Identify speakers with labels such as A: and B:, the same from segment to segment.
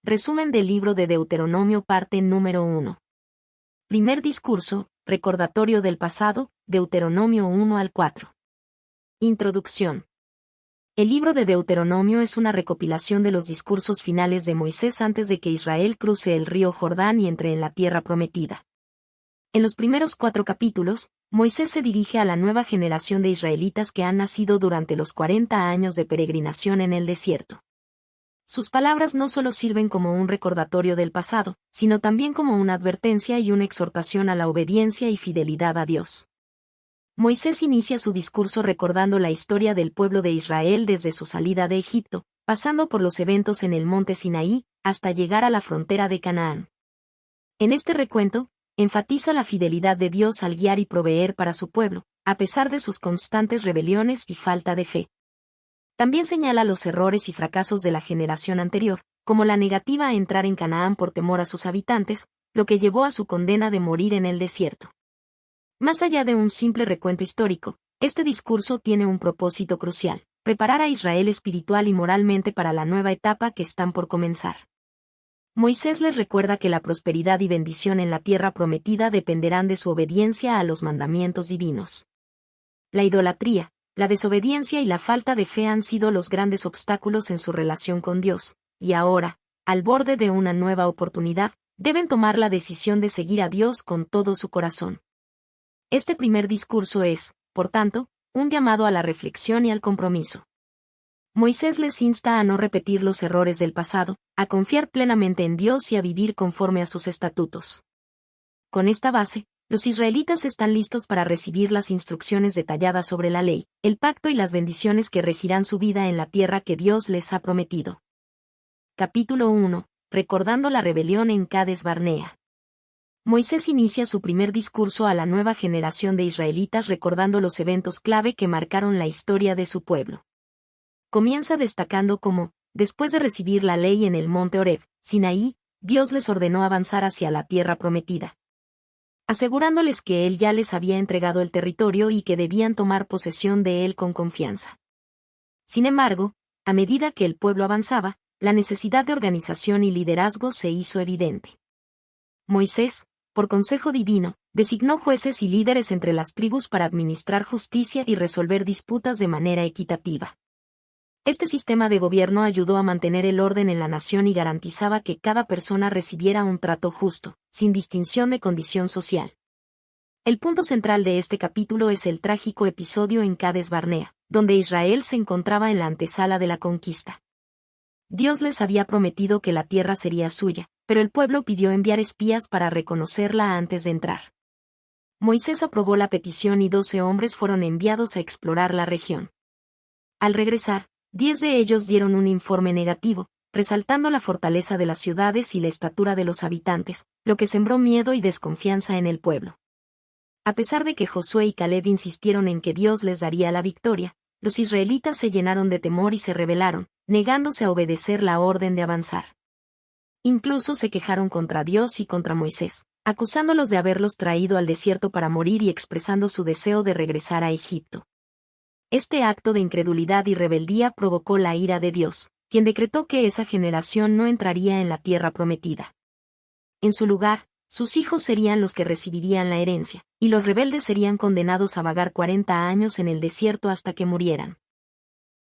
A: Resumen del libro de Deuteronomio, parte número 1. Primer discurso, recordatorio del pasado, Deuteronomio 1 al 4. Introducción. El libro de Deuteronomio es una recopilación de los discursos finales de Moisés antes de que Israel cruce el río Jordán y entre en la tierra prometida. En los primeros 4 capítulos, Moisés se dirige a la nueva generación de israelitas que han nacido durante los 40 años de peregrinación en el desierto. Sus palabras no solo sirven como un recordatorio del pasado, sino también como una advertencia y una exhortación a la obediencia y fidelidad a Dios. Moisés inicia su discurso recordando la historia del pueblo de Israel desde su salida de Egipto, pasando por los eventos en el monte Sinaí, hasta llegar a la frontera de Canaán. En este recuento, enfatiza la fidelidad de Dios al guiar y proveer para su pueblo, a pesar de sus constantes rebeliones y falta de fe. También señala los errores y fracasos de la generación anterior, como la negativa a entrar en Canaán por temor a sus habitantes, lo que llevó a su condena de morir en el desierto. Más allá de un simple recuento histórico, este discurso tiene un propósito crucial: preparar a Israel espiritual y moralmente para la nueva etapa que están por comenzar. Moisés les recuerda que la prosperidad y bendición en la tierra prometida dependerán de su obediencia a los mandamientos divinos. La idolatría, la desobediencia y la falta de fe han sido los grandes obstáculos en su relación con Dios, y ahora, al borde de una nueva oportunidad, deben tomar la decisión de seguir a Dios con todo su corazón. Este primer discurso es, por tanto, un llamado a la reflexión y al compromiso. Moisés les insta a no repetir los errores del pasado, a confiar plenamente en Dios y a vivir conforme a sus estatutos. Con esta base, los israelitas están listos para recibir las instrucciones detalladas sobre la ley, el pacto y las bendiciones que regirán su vida en la tierra que Dios les ha prometido. Capítulo 1. Recordando la rebelión en Cades Barnea. Moisés inicia su primer discurso a la nueva generación de israelitas recordando los eventos clave que marcaron la historia de su pueblo. Comienza destacando cómo, después de recibir la ley en el monte Horeb, Sinaí, Dios les ordenó avanzar hacia la tierra prometida, asegurándoles que Él ya les había entregado el territorio y que debían tomar posesión de él con confianza. Sin embargo, a medida que el pueblo avanzaba, la necesidad de organización y liderazgo se hizo evidente. Moisés, por consejo divino, designó jueces y líderes entre las tribus para administrar justicia y resolver disputas de manera equitativa. Este sistema de gobierno ayudó a mantener el orden en la nación y garantizaba que cada persona recibiera un trato justo, sin distinción de condición social. El punto central de este capítulo es el trágico episodio en Cades Barnea, donde Israel se encontraba en la antesala de la conquista. Dios les había prometido que la tierra sería suya, pero el pueblo pidió enviar espías para reconocerla antes de entrar. Moisés aprobó la petición y 12 hombres fueron enviados a explorar la región. Al regresar, 10 de ellos dieron un informe negativo, resaltando la fortaleza de las ciudades y la estatura de los habitantes, lo que sembró miedo y desconfianza en el pueblo. A pesar de que Josué y Caleb insistieron en que Dios les daría la victoria, los israelitas se llenaron de temor y se rebelaron, negándose a obedecer la orden de avanzar. Incluso se quejaron contra Dios y contra Moisés, acusándolos de haberlos traído al desierto para morir y expresando su deseo de regresar a Egipto. Este acto de incredulidad y rebeldía provocó la ira de Dios, quien decretó que esa generación no entraría en la tierra prometida. En su lugar, sus hijos serían los que recibirían la herencia, y los rebeldes serían condenados a vagar 40 años en el desierto hasta que murieran.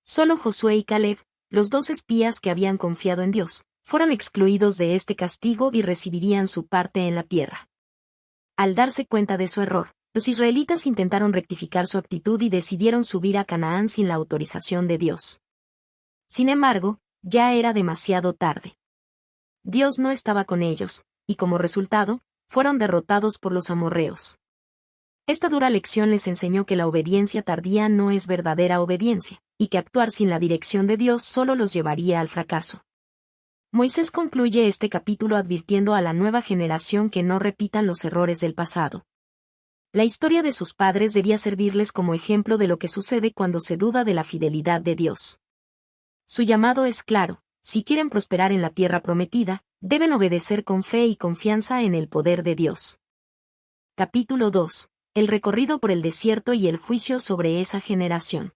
A: Solo Josué y Caleb, los 2 espías que habían confiado en Dios, fueron excluidos de este castigo y recibirían su parte en la tierra. Al darse cuenta de su error, los israelitas intentaron rectificar su actitud y decidieron subir a Canaán sin la autorización de Dios. Sin embargo, ya era demasiado tarde. Dios no estaba con ellos, y como resultado, fueron derrotados por los amorreos. Esta dura lección les enseñó que la obediencia tardía no es verdadera obediencia, y que actuar sin la dirección de Dios solo los llevaría al fracaso. Moisés concluye este capítulo advirtiendo a la nueva generación que no repitan los errores del pasado. La historia de sus padres debía servirles como ejemplo de lo que sucede cuando se duda de la fidelidad de Dios. Su llamado es claro: si quieren prosperar en la tierra prometida, deben obedecer con fe y confianza en el poder de Dios. Capítulo 2. El recorrido por el desierto y el juicio sobre esa generación.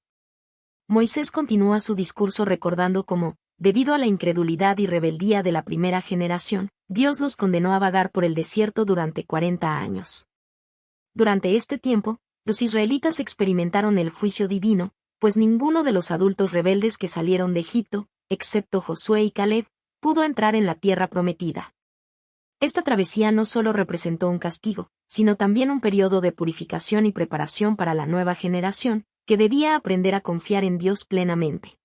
A: Moisés continúa su discurso recordando cómo debido a la incredulidad y rebeldía de la primera generación, Dios los condenó a vagar por el desierto durante 40 años. Durante este tiempo, los israelitas experimentaron el juicio divino, pues ninguno de los adultos rebeldes que salieron de Egipto, excepto Josué y Caleb, pudo entrar en la tierra prometida. Esta travesía no solo representó un castigo, sino también un periodo de purificación y preparación para la nueva generación, que debía aprender a confiar en Dios plenamente.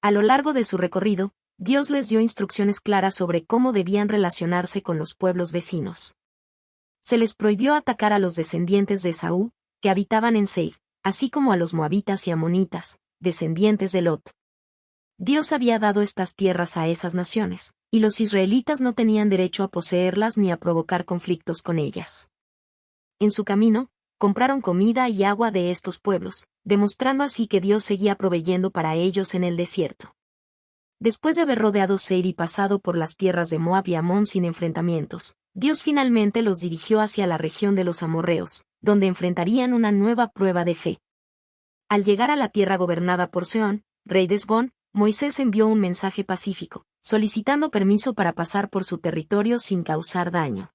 A: A lo largo de su recorrido, Dios les dio instrucciones claras sobre cómo debían relacionarse con los pueblos vecinos. Se les prohibió atacar a los descendientes de Esaú, que habitaban en Seir, así como a los moabitas y amonitas, descendientes de Lot. Dios había dado estas tierras a esas naciones, y los israelitas no tenían derecho a poseerlas ni a provocar conflictos con ellas. En su camino, compraron comida y agua de estos pueblos, demostrando así que Dios seguía proveyendo para ellos en el desierto. Después de haber rodeado Seir y pasado por las tierras de Moab y Amón sin enfrentamientos, Dios finalmente los dirigió hacia la región de los amorreos, donde enfrentarían una nueva prueba de fe. Al llegar a la tierra gobernada por Sehón, rey de Hesbón, Moisés envió un mensaje pacífico, solicitando permiso para pasar por su territorio sin causar daño.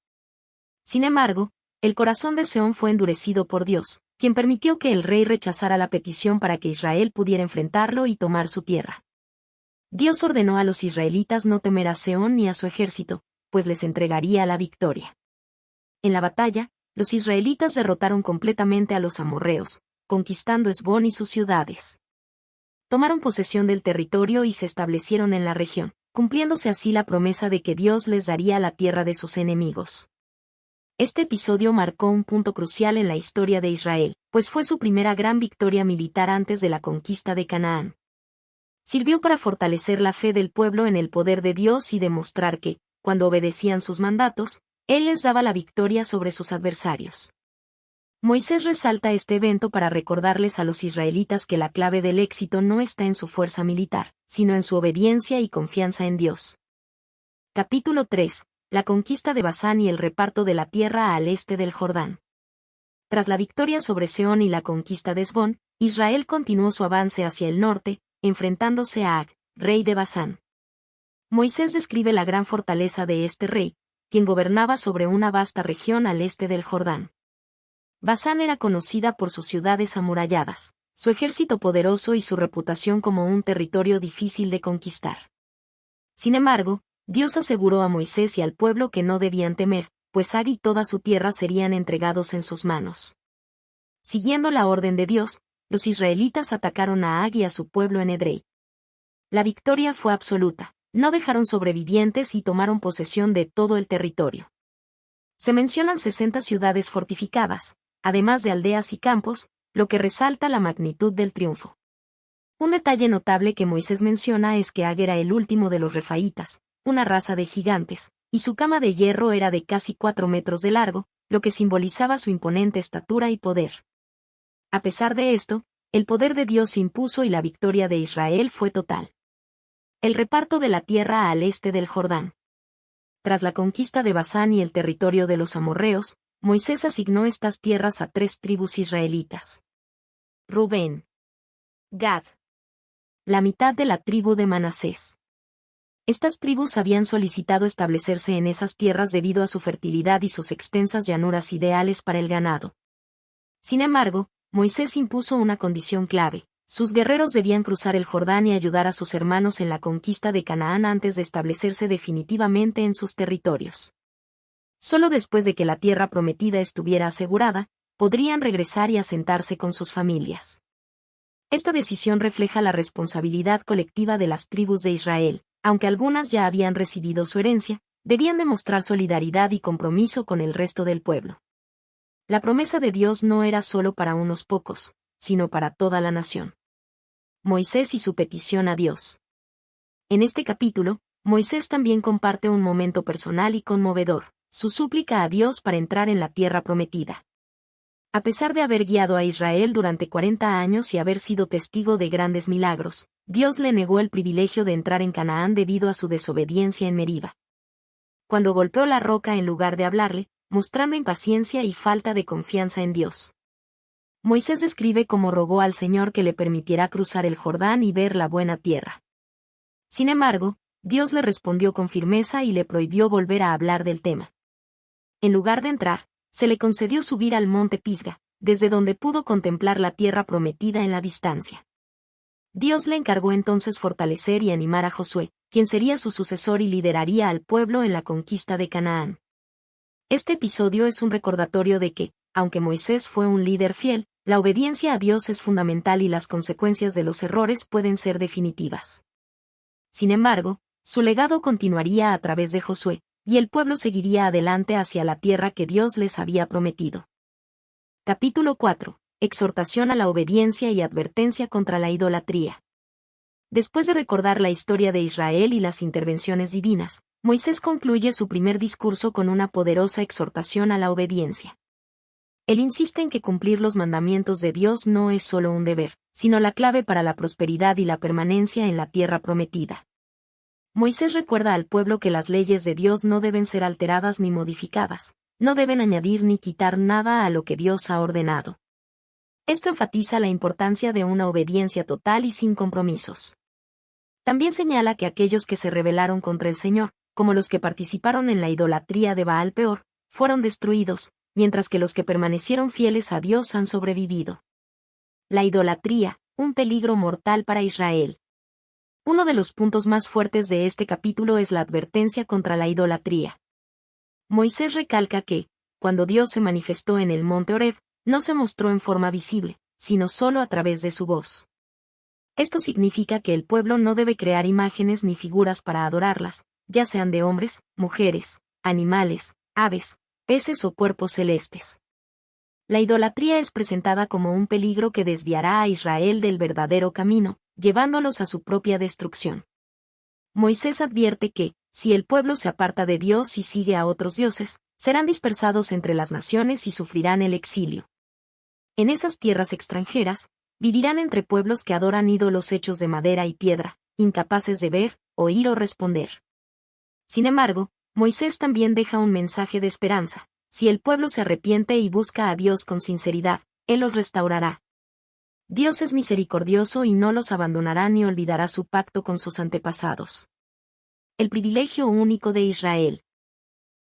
A: Sin embargo, el corazón de Sehón fue endurecido por Dios, quien permitió que el rey rechazara la petición para que Israel pudiera enfrentarlo y tomar su tierra. Dios ordenó a los israelitas no temer a Sehón ni a su ejército, pues les entregaría la victoria. En la batalla, los israelitas derrotaron completamente a los amorreos, conquistando Hesbón y sus ciudades. Tomaron posesión del territorio y se establecieron en la región, cumpliéndose así la promesa de que Dios les daría la tierra de sus enemigos. Este episodio marcó un punto crucial en la historia de Israel, pues fue su primera gran victoria militar antes de la conquista de Canaán. Sirvió para fortalecer la fe del pueblo en el poder de Dios y demostrar que, cuando obedecían sus mandatos, Él les daba la victoria sobre sus adversarios. Moisés resalta este evento para recordarles a los israelitas que la clave del éxito no está en su fuerza militar, sino en su obediencia y confianza en Dios. Capítulo 3. La conquista de Basán y el reparto de la tierra al este del Jordán. Tras la victoria sobre Sehón y la conquista de Hesbón, Israel continuó su avance hacia el norte, enfrentándose a Ag, rey de Basán. Moisés describe la gran fortaleza de este rey, quien gobernaba sobre una vasta región al este del Jordán. Basán era conocida por sus ciudades amuralladas, su ejército poderoso y su reputación como un territorio difícil de conquistar. Sin embargo, Dios aseguró a Moisés y al pueblo que no debían temer, pues Ag y toda su tierra serían entregados en sus manos. Siguiendo la orden de Dios, los israelitas atacaron a Ag y a su pueblo en Edrei. La victoria fue absoluta, no dejaron sobrevivientes y tomaron posesión de todo el territorio. Se mencionan 60 ciudades fortificadas, además de aldeas y campos, lo que resalta la magnitud del triunfo. Un detalle notable que Moisés menciona es que Ag era el último de los refaítas, una raza de gigantes, y su cama de hierro era de casi 4 metros de largo, lo que simbolizaba su imponente estatura y poder. A pesar de esto, el poder de Dios se impuso y la victoria de Israel fue total. El reparto de la tierra al este del Jordán. Tras la conquista de Basán y el territorio de los amorreos, Moisés asignó estas tierras a 3 tribus israelitas. Rubén. Gad. La mitad de la tribu de Manasés. Estas tribus habían solicitado establecerse en esas tierras debido a su fertilidad y sus extensas llanuras ideales para el ganado. Sin embargo, Moisés impuso una condición clave: sus guerreros debían cruzar el Jordán y ayudar a sus hermanos en la conquista de Canaán antes de establecerse definitivamente en sus territorios. Solo después de que la tierra prometida estuviera asegurada, podrían regresar y asentarse con sus familias. Esta decisión refleja la responsabilidad colectiva de las tribus de Israel. Aunque algunas ya habían recibido su herencia, debían demostrar solidaridad y compromiso con el resto del pueblo. La promesa de Dios no era solo para unos pocos, sino para toda la nación. Moisés y su petición a Dios. En este capítulo, Moisés también comparte un momento personal y conmovedor, su súplica a Dios para entrar en la tierra prometida. A pesar de haber guiado a Israel durante 40 años y haber sido testigo de grandes milagros, Dios le negó el privilegio de entrar en Canaán debido a su desobediencia en Meriba. Cuando golpeó la roca en lugar de hablarle, mostrando impaciencia y falta de confianza en Dios. Moisés describe cómo rogó al Señor que le permitiera cruzar el Jordán y ver la buena tierra. Sin embargo, Dios le respondió con firmeza y le prohibió volver a hablar del tema. En lugar de entrar, se le concedió subir al monte Pisga, desde donde pudo contemplar la tierra prometida en la distancia. Dios le encargó entonces fortalecer y animar a Josué, quien sería su sucesor y lideraría al pueblo en la conquista de Canaán. Este episodio es un recordatorio de que, aunque Moisés fue un líder fiel, la obediencia a Dios es fundamental y las consecuencias de los errores pueden ser definitivas. Sin embargo, su legado continuaría a través de Josué, y el pueblo seguiría adelante hacia la tierra que Dios les había prometido. Capítulo 4. Exhortación a la obediencia y advertencia contra la idolatría. Después de recordar la historia de Israel y las intervenciones divinas, Moisés concluye su primer discurso con una poderosa exhortación a la obediencia. Él insiste en que cumplir los mandamientos de Dios no es solo un deber, sino la clave para la prosperidad y la permanencia en la tierra prometida. Moisés recuerda al pueblo que las leyes de Dios no deben ser alteradas ni modificadas, no deben añadir ni quitar nada a lo que Dios ha ordenado. Esto enfatiza la importancia de una obediencia total y sin compromisos. También señala que aquellos que se rebelaron contra el Señor, como los que participaron en la idolatría de Baal Peor, fueron destruidos, mientras que los que permanecieron fieles a Dios han sobrevivido. La idolatría, un peligro mortal para Israel. Uno de los puntos más fuertes de este capítulo es la advertencia contra la idolatría. Moisés recalca que, cuando Dios se manifestó en el monte Horeb, no se mostró en forma visible, sino solo a través de su voz. Esto significa que el pueblo no debe crear imágenes ni figuras para adorarlas, ya sean de hombres, mujeres, animales, aves, peces o cuerpos celestes. La idolatría es presentada como un peligro que desviará a Israel del verdadero camino, llevándolos a su propia destrucción. Moisés advierte que, si el pueblo se aparta de Dios y sigue a otros dioses, serán dispersados entre las naciones y sufrirán el exilio. En esas tierras extranjeras, vivirán entre pueblos que adoran ídolos hechos de madera y piedra, incapaces de ver, oír o responder. Sin embargo, Moisés también deja un mensaje de esperanza. Si el pueblo se arrepiente y busca a Dios con sinceridad, Él los restaurará. Dios es misericordioso y no los abandonará ni olvidará su pacto con sus antepasados. El privilegio único de Israel.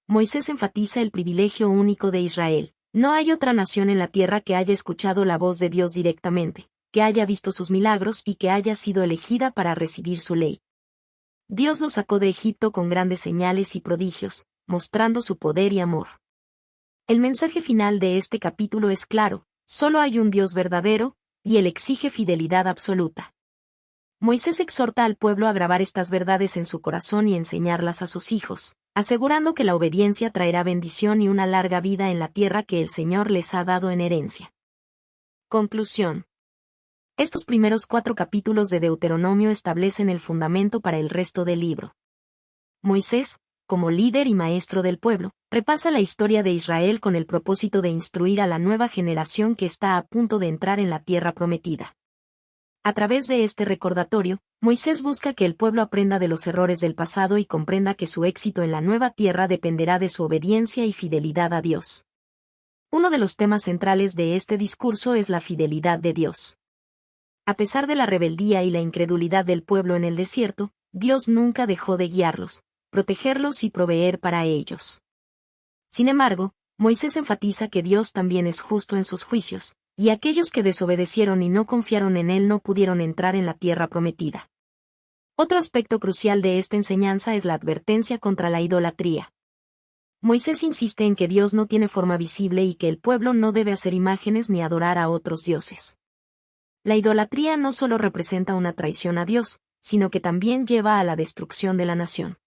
A: Moisés enfatiza el privilegio único de Israel. No hay otra nación en la tierra que haya escuchado la voz de Dios directamente, que haya visto sus milagros y que haya sido elegida para recibir su ley. Dios los sacó de Egipto con grandes señales y prodigios, mostrando su poder y amor. El mensaje final de este capítulo es claro: solo hay un Dios verdadero, y Él exige fidelidad absoluta. Moisés exhorta al pueblo a grabar estas verdades en su corazón y enseñarlas a sus hijos, asegurando que la obediencia traerá bendición y una larga vida en la tierra que el Señor les ha dado en herencia. Conclusión. Estos primeros 4 capítulos de Deuteronomio establecen el fundamento para el resto del libro. Moisés, como líder y maestro del pueblo, repasa la historia de Israel con el propósito de instruir a la nueva generación que está a punto de entrar en la tierra prometida. A través de este recordatorio, Moisés busca que el pueblo aprenda de los errores del pasado y comprenda que su éxito en la nueva tierra dependerá de su obediencia y fidelidad a Dios. Uno de los temas centrales de este discurso es la fidelidad de Dios. A pesar de la rebeldía y la incredulidad del pueblo en el desierto, Dios nunca dejó de guiarlos, protegerlos y proveer para ellos. Sin embargo, Moisés enfatiza que Dios también es justo en sus juicios, y aquellos que desobedecieron y no confiaron en Él no pudieron entrar en la tierra prometida. Otro aspecto crucial de esta enseñanza es la advertencia contra la idolatría. Moisés insiste en que Dios no tiene forma visible y que el pueblo no debe hacer imágenes ni adorar a otros dioses. La idolatría no solo representa una traición a Dios, sino que también lleva a la destrucción de la nación.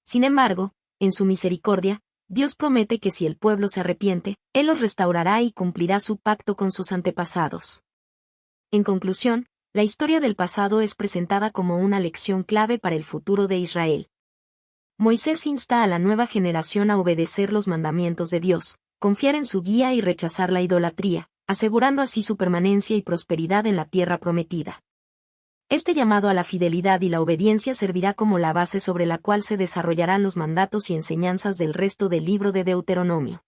A: Sin embargo, en su misericordia, Dios promete que si el pueblo se arrepiente, Él los restaurará y cumplirá su pacto con sus antepasados. En conclusión, la historia del pasado es presentada como una lección clave para el futuro de Israel. Moisés insta a la nueva generación a obedecer los mandamientos de Dios, confiar en su guía y rechazar la idolatría, asegurando así su permanencia y prosperidad en la tierra prometida. Este llamado a la fidelidad y la obediencia servirá como la base sobre la cual se desarrollarán los mandatos y enseñanzas del resto del libro de Deuteronomio.